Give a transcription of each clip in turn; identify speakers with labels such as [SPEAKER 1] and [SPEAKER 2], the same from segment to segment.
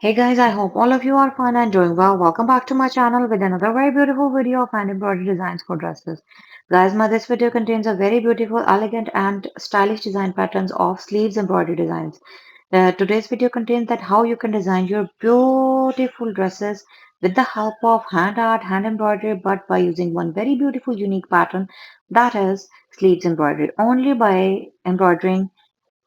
[SPEAKER 1] Hey guys, I hope all of you are fine and doing well. Welcome back to my channel with another very beautiful video of hand embroidery designs for dresses. Guys, this video contains a very beautiful, elegant and stylish design patterns of sleeves embroidery designs. Today's video contains that how you can design your beautiful dresses with the help of hand art, hand embroidery, but by using one very beautiful unique pattern, that is sleeves embroidery. Only by embroidering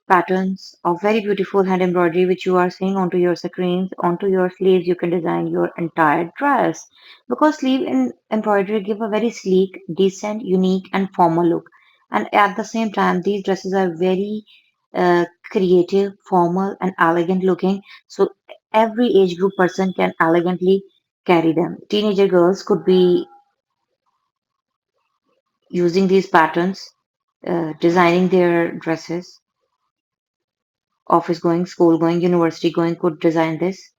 [SPEAKER 1] patterns of very beautiful hand embroidery which you are seeing onto your screens, onto your sleeves, you can design your entire dress. Because sleeve in embroidery give a very sleek, decent, unique, and formal look. And at the same time, these dresses are very creative, formal, and elegant looking. So every age group person can elegantly carry them. Teenager girls could be using these patterns, designing their dresses. Office going, school going, university going could design this.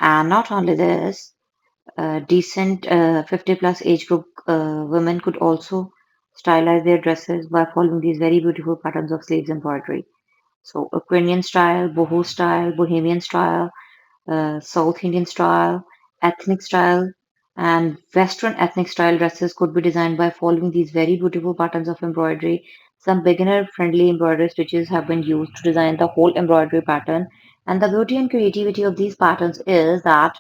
[SPEAKER 1] And not only this, decent 50 plus age group women could also stylize their dresses by following these very beautiful patterns of sleeves embroidery. So Ukrainian style, boho style, bohemian style, South Indian style, ethnic style, and Western ethnic style dresses could be designed by following these very beautiful patterns of embroidery. Some beginner friendly embroidery stitches have been used to design the whole embroidery pattern. And the beauty and creativity of these patterns is that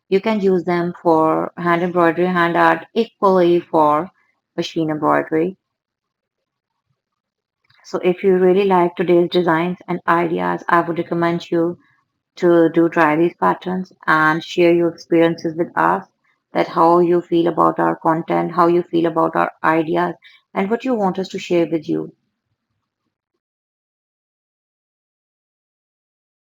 [SPEAKER 1] you can use them for hand embroidery, hand art, equally for machine embroidery. So if you really like today's designs and ideas, I would recommend you to do try these patterns and share your experiences with us, that how you feel about our content, how you feel about our ideas, and what you want us to share with you.